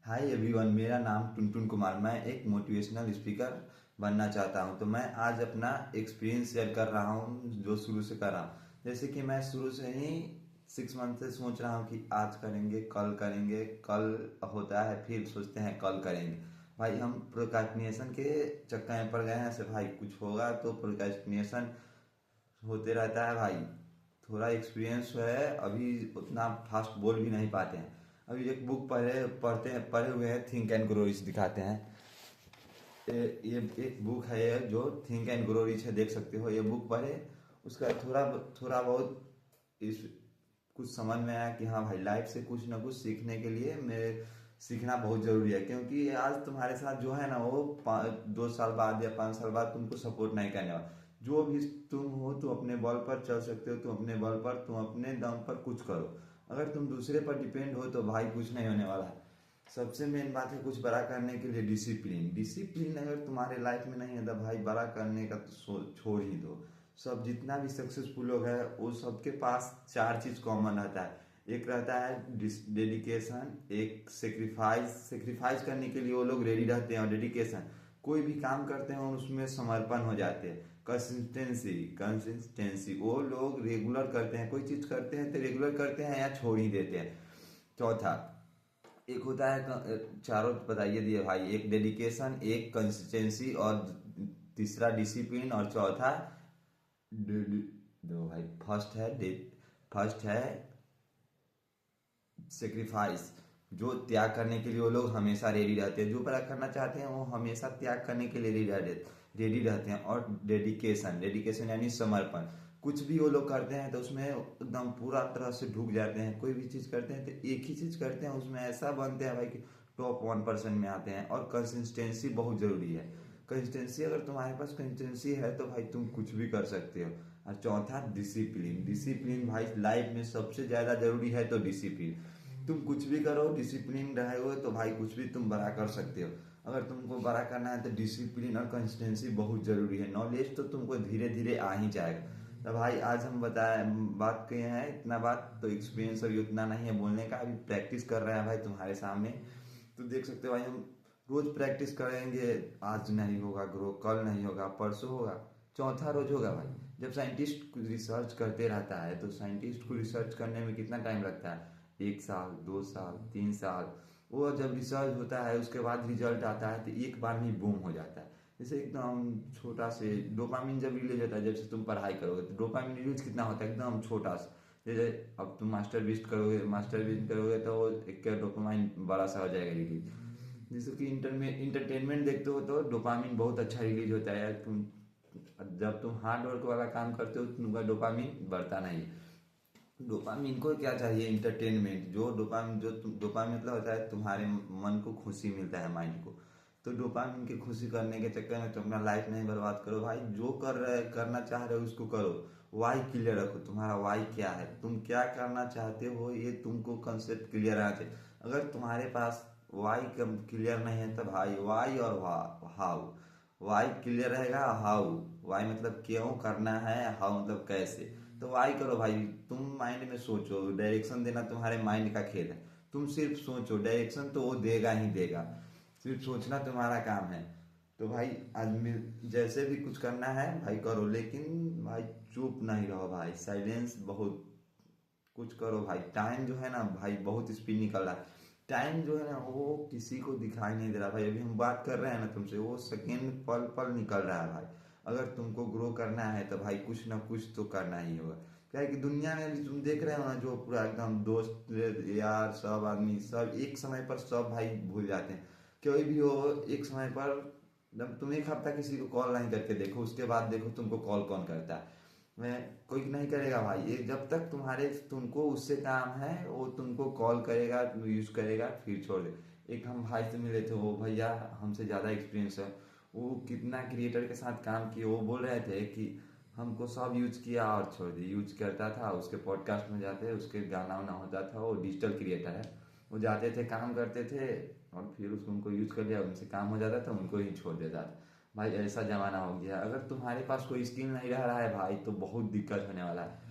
Hi everyone, मेरा नाम टुनटुन कुमार। मैं एक मोटिवेशनल स्पीकर बनना चाहता हूं। तो मैं आज अपना एक्सपीरियंस शेयर कर रहा हूं जो शुरू से कर रहा हूं। जैसे कि मैं शुरू से ही 6 मंथ से सोच रहा हूं कि आज करेंगे, कल होता है, फिर सोचते हैं कल करेंगे। भाई हम प्रोक्रास्टिनेशन के चक्कर में पड़ गए हैं। ऐसे भाई कुछ होगा तो प्रोक्रास्टिनेशन होते रहता है भाई। थोड़ा एक्सपीरियंस है, अभी उतना फास्ट बोल भी नहीं पाते हैं। अभी एक बुक पढ़े हुए हैं, थिंक एंड ग्रो रिच दिखाते हैं। ये एक बुक है ये जो थिंक एंड ग्रो रिच है, देख सकते हो। ये बुक पढ़े, उसका थोड़ा थोड़ा बहुत इस कुछ समझ में आया कि हाँ भाई, लाइफ से कुछ ना कुछ सीखने के लिए मेरे सीखना बहुत जरूरी है। क्योंकि आज तुम्हारे साथ जो है ना, वो 2 साल बाद या 5 साल बाद तुमको सपोर्ट नहीं करने वाला। जो भी तुम हो, तुम अपने बल पर चल सकते हो, तुम अपने बल पर, तुम अपने दम पर कुछ करो। अगर तुम दूसरे पर डिपेंड हो तो भाई कुछ नहीं होने वाला है। सबसे मेन बात है कुछ बड़ा करने के लिए डिसिप्लिन। डिसिप्लिन अगर तुम्हारे लाइफ में नहीं है तो भाई बड़ा करने का तो छोड़ ही दो। सब जितना भी सक्सेसफुल लोग हैं वो सबके पास 4 चीज कॉमन रहता है। एक रहता है डेडिकेशन, एक सेक्रीफाइस। सेक्रीफाइस करने के लिए वो लोग रेडी रहते हैं, और डेडिकेशन कोई भी काम करते हैं और उसमें समर्पण हो जाते हैं। कंसिस्टेंसी, कंसिस्टेंसी वो लोग रेगुलर करते हैं, कोई चीज करते हैं तो रेगुलर करते हैं या छोड़ ही देते हैं। चौथा, एक होता है चारों बताइए दिए भाई। एक डेडिकेशन, एक कंसिस्टेंसी, और तीसरा डिसिप्लिन, और चौथा दो भाई। फर्स्ट है सेक्रीफाइस। जो त्याग करने के लिए वो लोग हमेशा रेडी रहते हैं। जो बड़ा करना चाहते हैं वो हमेशा त्याग करने के लिए रेडी रहते हैं। और डेडिकेशन, डेडिकेशन यानी समर्पण। कुछ भी वो लोग करते हैं तो उसमें एकदम पूरा तरह से ढुक जाते हैं। कोई भी चीज़ करते हैं तो एक ही चीज़ करते हैं, उसमें ऐसा बनते हैं भाई कि टॉप 1% में आते हैं। और कंसिस्टेंसी बहुत ज़रूरी है। कंसिस्टेंसी, अगर तुम्हारे पास कंसिस्टेंसी है तो भाई तुम कुछ भी कर सकते हो। और चौथा डिसिप्लिन। डिसिप्लिन भाई लाइफ में सबसे ज़्यादा जरूरी है। तो डिसिप्लिन, तुम कुछ भी करो, डिसिप्लिन रहे हो तो भाई कुछ भी तुम बड़ा कर सकते हो। अगर तुमको बड़ा करना है तो डिसिप्लिन और कंसिस्टेंसी बहुत जरूरी है। नॉलेज तो तुमको धीरे धीरे आ ही जाएगा। तो भाई आज हम बताए बात किए हैं इतना बात, तो एक्सपीरियंस अभी उतना नहीं है बोलने का। अभी प्रैक्टिस कर रहे हैं भाई तुम्हारे सामने। तो देख सकते हो भाई, हम रोज प्रैक्टिस करेंगे। आज नहीं होगा ग्रो, कल नहीं होगा, परसों होगा, चौथा रोज होगा भाई। जब साइंटिस्ट रिसर्च करते रहता है तो साइंटिस्ट को रिसर्च करने में कितना टाइम लगता है? 1 साल, 2 साल, 3 साल। वो जब रिसर्च होता है उसके बाद रिजल्ट आता है तो एक बार में बूम हो जाता है। जैसे एकदम छोटा से डोपामिन जब रिलीज होता है, जब से तुम पढ़ाई करोगे तो डोपामिन रिलीज कितना होता है, एकदम छोटा सा। जैसे अब तुम मास्टर बीस्ट करोगे तो एक डोपामाइन बड़ा सा हो जाएगा रिलीज। जैसे कि इंटर में इंटरटेनमेंट देखते हो तो डोपामिन बहुत अच्छा रिलीज होता है यार। तुम जब तुम हार्ड वर्क वाला काम करते हो तो तुमका डोपामिन बढ़ता नहीं है। डोपामिन को क्या चाहिए? इंटरटेनमेंट। जो डोपामिन जो तुम डोपामिन मतलब होता है तुम्हारे मन को खुशी मिलता है, माइंड को। तो डोपामिन की खुशी करने के चक्कर में तुम अपना लाइफ नहीं बर्बाद करो भाई। जो करना चाह रहे हो उसको करो। वाई क्लियर रखो, तुम्हारा वाई क्या है, तुम क्या करना चाहते हो, ये तुमको कंसेप्ट क्लियर आना चाहिए। अगर तुम्हारे पास वाई क्लियर नहीं है तो भाई वाई और हाउ। वाई क्लियर रहेगा, हाउ, वाई मतलब क्यों करना है, हाउ मतलब कैसे। तो वाई करो भाई। तुम माइंड में सोचो, डायरेक्शन देना तुम्हारे माइंड का खेल है। तुम सिर्फ सोचो, डायरेक्शन तो वो देगा ही देगा। सिर्फ सोचना तुम्हारा काम है। तो भाई आदमी जैसे भी कुछ करना है भाई करो, लेकिन भाई चुप नहीं रहो भाई। साइलेंस बहुत कुछ करो भाई। टाइम जो है ना भाई बहुत स्पीड निकल रहा है। टाइम जो है ना वो किसी को दिखाई नहीं दे रहा भाई। अभी हम बात कर रहे हैं ना तुमसे, वो सेकेंड पल पल निकल रहा है भाई। अगर तुमको ग्रो करना है तो भाई कुछ ना कुछ तो करना ही होगा। क्या है कि दुनिया में भी तुम देख रहे हो ना, जो पूरा एकदम दोस्त यार सब आदमी सब एक समय पर सब भाई भूल जाते हैं। कोई भी हो एक समय पर, जब तुम एक हफ्ता किसी को कॉल नहीं करके देखो, उसके बाद देखो तुमको कॉल कौन करता है। मैं कोई नहीं करेगा भाई। ये जब तक तुमको उससे काम है वो तुमको कॉल करेगा, यूज करेगा, फिर छोड़ दे। एक हम भाई से मिले थे, वो भैया हमसे ज़्यादा एक्सपीरियंस है। वो कितना क्रिएटर के साथ काम किए, वो बोल रहे थे कि हमको सब यूज किया और छोड़ दिया। यूज करता था, उसके पॉडकास्ट में जाते, उसके गाना वाना होता था। वो डिजिटल क्रिएटर है। वो जाते थे, काम करते थे, और फिर उसको उनको यूज कर लिया, उनसे काम हो जाता था, उनको ही छोड़ देता था। भाई ऐसा जमाना हो गया। अगर तुम्हारे पास कोई स्किल नहीं रह रहा है भाई तो बहुत दिक्कत होने वाला है।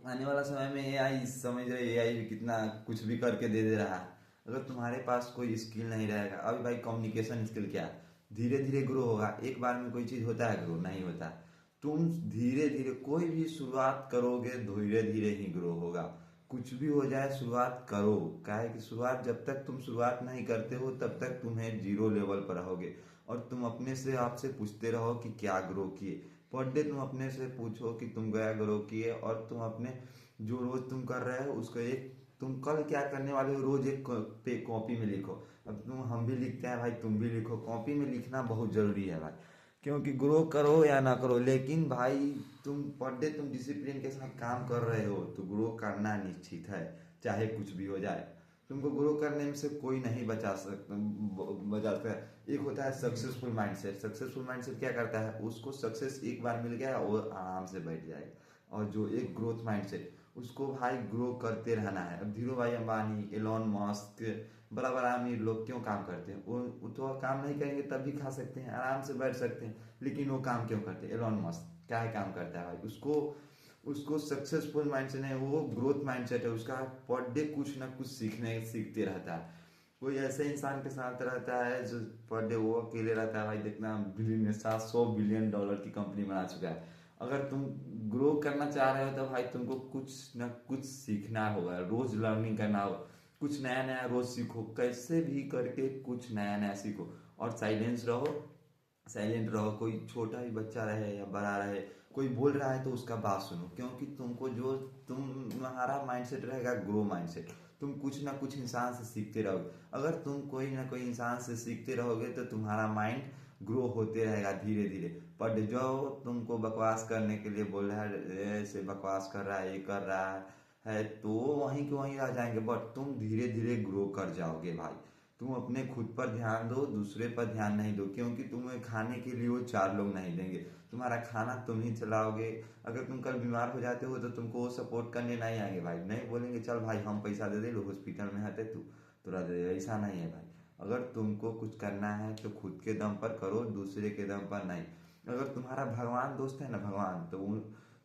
आने वाला समय में एआई, समझ रहे एआई भी कितना कुछ भी करके दे दे रहा है। अगर तुम्हारे पास कोई स्किल नहीं रहेगा, अभी भाई कम्युनिकेशन स्किल क्या है, धीरे धीरे ग्रो होगा। एक बार में कोई चीज होता है ग्रो? नहीं होता। तुम धीरे धीरे कोई भी शुरुआत करोगे, धीरे धीरे ही ग्रो होगा। कुछ भी हो जाए शुरुआत करो। क्या है कि शुरुआत, जब तक तुम शुरुआत नहीं करते हो तब तक तुम्हें जीरो लेवल पर रहोगे। और तुम अपने से आपसे पूछते रहो कि क्या ग्रो किए। पर डे तुम अपने से पूछो कि तुम क्या ग्रो किए, और तुम अपने जो रोज तुम कर रहे हो उसको एक, तुम कल क्या करने वाले हो रोज एक पे कॉपी में लिखो। अब हम भी लिखते हैं भाई, तुम भी लिखो। कॉपी में लिखना बहुत जरूरी है भाई, क्योंकि ग्रो करो या ना करो, लेकिन भाई तुम पर डे तुम डिसिप्लिन के साथ काम कर रहे हो तो ग्रो करना निश्चित है, चाहे कुछ भी हो जाए। तुमको ग्रो करने में से कोई नहीं बचा सकता है। एक होता है सक्सेसफुल माइंडसेट। सक्सेसफुल माइंडसेट क्या करता है, उसको सक्सेस एक बार मिल गया और आराम से बैठ जाएगा। और जो एक ग्रोथ माइंडसेट, उसको भाई ग्रो करते रहना है। अब धीरू भाई अंबानी, एलोन मस्क, बड़ा बड़ा अमीर लोग क्यों काम करते हैं? वो तो काम नहीं करेंगे तब भी खा सकते हैं, आराम से बैठ सकते हैं, लेकिन वो काम क्यों करते हैं? एलोन मस्क क्या है काम करता है भाई? उसको उसको सक्सेसफुल माइंडसेट है, वो ग्रोथ माइंडसेट है उसका। पर डे कुछ ना कुछ सीखते रहता है। कोई ऐसे इंसान के साथ रहता है जो पर डे वो अकेले रहता है भाई, देखना बिलियन $700 बिलियन की कंपनी बना चुका है। अगर तुम ग्रो करना चाह रहे हो तो भाई तुमको कुछ ना कुछ सीखना होगा, रोज लर्निंग करना होगा। कुछ नया नया रोज सीखो, कैसे भी करके कुछ नया नया सीखो। और साइलेंस रहो, साइलेंट रहो। कोई छोटा ही बच्चा रहे या बड़ा रहे, कोई बोल रहा है तो उसका बात सुनो, क्योंकि तुमको जो तुम्हारा माइंडसेट रहेगा ग्रो माइंडसेट। तुम कुछ ना कुछ इंसान से सीखते रहोगे। अगर तुम कोई ना कोई इंसान से सीखते रहोगे तो तुम्हारा माइंड ग्रो होते रहेगा धीरे धीरे। पर जो तुमको बकवास करने के लिए बोल रहा है, ऐसे बकवास कर रहा है, ये कर रहा है, तो वहीं के वहीं रह जाएंगे। बट तुम धीरे धीरे ग्रो कर जाओगे भाई। तुम अपने खुद पर ध्यान दो, दूसरे पर ध्यान नहीं दो, क्योंकि तुम्हें खाने के लिए वो चार लोग नहीं देंगे, तुम्हारा खाना तुम ही चलाओगे। अगर तुम कल बीमार हो जाते हो तो तुमको वो सपोर्ट करने नहीं आएंगे भाई, नहीं बोलेंगे चल भाई हम पैसा दे दे, लो हॉस्पिटल में हटे तू तुरा दे दे, ऐसा नहीं है भाई। अगर तुमको कुछ करना है तो खुद के दम पर करो, दूसरे के दम पर नहीं। अगर तुम्हारा भगवान दोस्त है ना, भगवान,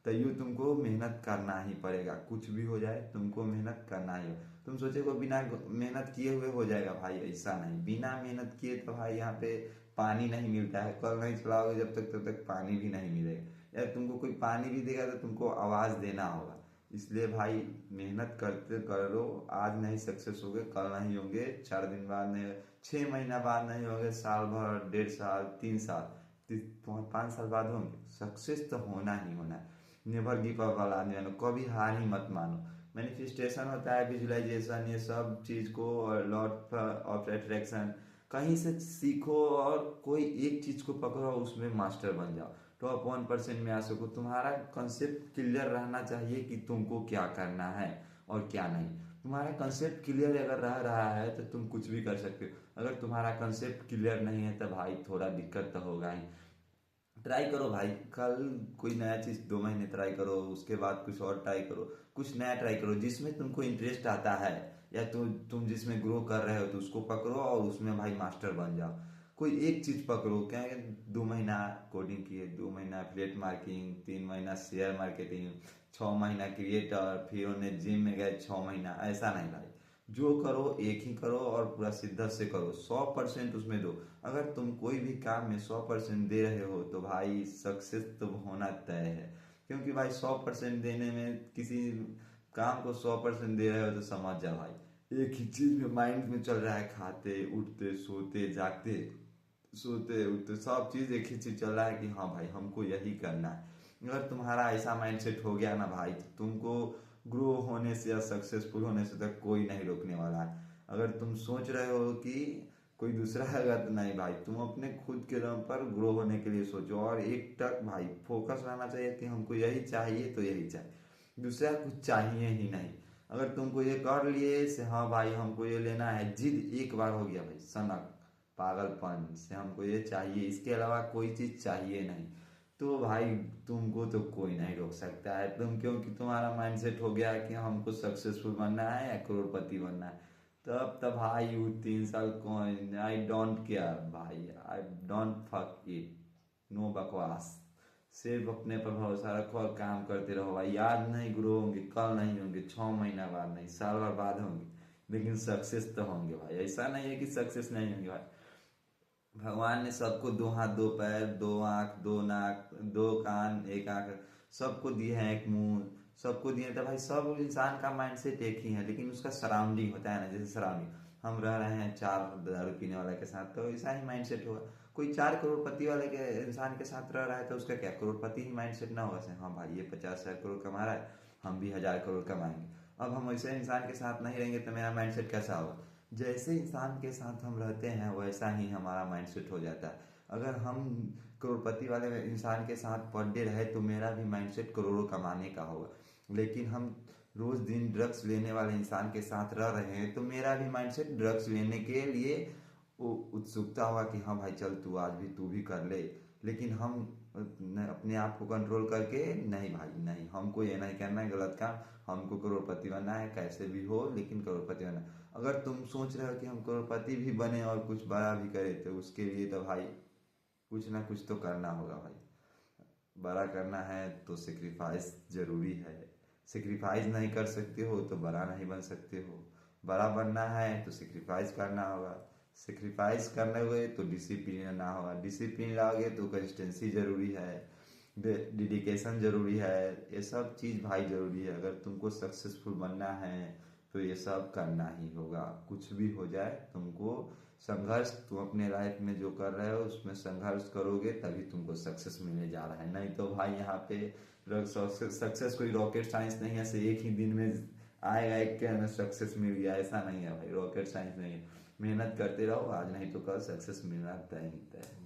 तो यूँ तुमको मेहनत करना ही पड़ेगा। कुछ भी हो जाए तुमको मेहनत करना ही हो। तुम सोचेगा बिना मेहनत किए हुए हो जाएगा भाई, ऐसा नहीं। बिना मेहनत किए तो भाई यहाँ पे पानी नहीं मिलता है। कल नहीं चलाओगे जब तक तब तक पानी भी नहीं मिलेगा। यार तुमको कोई पानी भी देगा तो तुमको आवाज देना होगा। इसलिए भाई मेहनत करते करो। आज नहीं सक्सेस होगे, कल नहीं होंगे, 4 दिन बाद नहीं, 6 महीना बाद नहीं होंगे, साल भर, 1.5 साल, 3 साल, 5 साल बाद होंगे। सक्सेस तो होना ही होना है। नेवर गिव अप वाला आदमी बनो, कभी हार ही मत मानो। मैनिफेस्टेशन होता है, विजुअलाइजेशन, ये सब चीज को, और लॉ ऑफ अट्रैक्शन कहीं से सीखो और कोई एक चीज को पकड़ो, उसमें मास्टर बन जाओ, टॉप 1% में आ सको। तुम्हारा कंसेप्ट क्लियर रहना चाहिए कि तुमको क्या करना है और क्या नहीं। तुम्हारा कंसेप्ट क्लियर अगर रह रहा है तो तुम कुछ भी कर सकते हो। अगर तुम्हारा कंसेप्ट क्लियर नहीं है तो भाई थोड़ा दिक्कत तो होगा ही। ट्राई करो भाई, कल कोई नया चीज 2 महीने ट्राई करो, उसके बाद कुछ और ट्राई करो। कुछ नया ट्राई करो जिसमें तुमको इंटरेस्ट आता है, या तुम जिसमें ग्रो कर रहे हो तो उसको पकड़ो और उसमें भाई मास्टर बन जाओ। कोई एक चीज पकड़ो। क्या है, 2 महीना कोडिंग किए, 2 महीना एफिलिएट मार्केटिंग, 3 महीना शेयर मार्केटिंग, 6 महीना क्रिएटर, फिर उन्हें जिम में गए 6 महीना, ऐसा नहीं भाई। जो करो एक ही करो और पूरा शिद्दत से करो, 100% उसमें दो। अगर तुम कोई भी काम में 100% दे रहे हो तो भाई सक्सेस तो होना तय है। क्योंकि भाई 100% देने में, किसी काम को 100% दे रहे हो तो समझ जा भाई एक ही चीज में माइंड में चल रहा है, खाते उठते सोते जागते, सोते उठते सब चीज एक ही चीज चल रहा है कि हाँ भाई हमको यही करना है। अगर तुम्हारा ऐसा माइंडसेट हो गया ना भाई, तो तुमको ग्रो होने से या सक्सेसफुल होने से तक कोई नहीं रोकने वाला है। अगर तुम सोच रहे हो कि कोई दूसरा है तो नहीं भाई, तुम अपने खुद के दम पर ग्रो होने के लिए सोचो। और एक तक भाई फोकस रहना चाहिए कि हमको यही चाहिए तो यही चाहिए, दूसरा कुछ चाहिए ही नहीं। अगर तुमको ये कर लिए से हाँ भाई हमको ये लेना है, जिद एक बार हो गया भाई, सनक पागलपन से हमको ये चाहिए, इसके अलावा कोई चीज चाहिए नहीं, तो भाई तुमको तो कोई नहीं रोक सकता है। क्योंकि तुम्हारा माइंडसेट हो गया है कि हमको सक्सेसफुल बनना है या करोड़पति बनना है। तब भाई यू 3 साल कौन, आई डोंट केयर भाई, I don't fuck it, no बकवास। सिर्फ अपने पर भरोसा रखो और काम करते रहो भाई। आज नहीं ग्रो होंगे, कल नहीं होंगे, 6 महीना बाद नहीं, साल भर बाद होंगे, लेकिन सक्सेस तो होंगे भाई। ऐसा नहीं है कि सक्सेस नहीं होंगे भाई। भगवान ने सबको दो हाथ दो पैर दो आंख दो नाक दो कान एक आंख सबको दिए हैं, एक मुंह सबको दिए हैं। तो भाई सब इंसान का माइंडसेट एक ही है, लेकिन उसका सराउंडिंग होता है ना। जैसे सराउंडिंग, हम रह रहे हैं 4 दारू पीने वाले के साथ, तो ऐसा ही माइंडसेट होगा। कोई 4 करोड़पति वाले के इंसान के साथ रह रहा है, तो उसका क्या करोड़पति ही माइंडसेट ना होगा। हाँ भाई, ये 50,000 करोड़ कमा रहा है, हम भी 1,000 करोड़ कमाएंगे। अब हम वैसे इंसान के साथ नहीं रहेंगे तो मेरा माइंडसेट कैसा होगा। जैसे इंसान के साथ हम रहते हैं वैसा ही हमारा माइंडसेट हो जाता है। अगर हम करोड़पति वाले इंसान के साथ पर डे रहे तो मेरा भी माइंडसेट करोड़ों कमाने का होगा। लेकिन हम रोज दिन ड्रग्स लेने वाले इंसान के साथ रह रहे हैं तो मेरा भी माइंडसेट ड्रग्स लेने के लिए वो उत्सुकता होगा कि हाँ भाई चल तू आज भी तू भी कर ले। लेकिन हम अपने आप को कंट्रोल करके नहीं भाई नहीं, हमको ये नहीं करना है गलत काम, हमको करोड़पति बनना है कैसे भी हो, लेकिन करोड़पति बनना है। अगर तुम सोच रहे हो कि हम करोड़पति भी बने और कुछ बड़ा भी करें तो उसके लिए तो भाई कुछ ना कुछ तो करना होगा भाई। बड़ा करना है तो सेक्रीफाइस जरूरी है। सेक्रीफाइस नहीं कर सकते हो तो बड़ा नहीं बन सकते हो। बड़ा बनना है तो सेक्रीफाइस करना होगा। सेक्रीफाइस करने हुए तो डिसिप्लिन ना होगा। डिसिप्लिन लाओगे तो कंसिस्टेंसी जरूरी है, डेडिकेशन जरूरी है। ये सब चीज़ भाई जरूरी है। अगर तुमको सक्सेसफुल बनना है तो ये सब करना ही होगा। कुछ भी हो जाए तुमको संघर्ष, तुम अपने लाइफ में जो कर रहे हो उसमें संघर्ष करोगे तभी तुमको सक्सेस मिलने जा रहा है। नहीं तो भाई यहाँ पे सक्सेस कोई रॉकेट साइंस नहीं है से एक ही दिन में आएगा एक के में सक्सेस मिल गया, ऐसा नहीं है भाई। रॉकेट साइंस नहीं है। मेहनत करते रहो, आज नहीं तो कल सक्सेस मिलना तय ही तय है।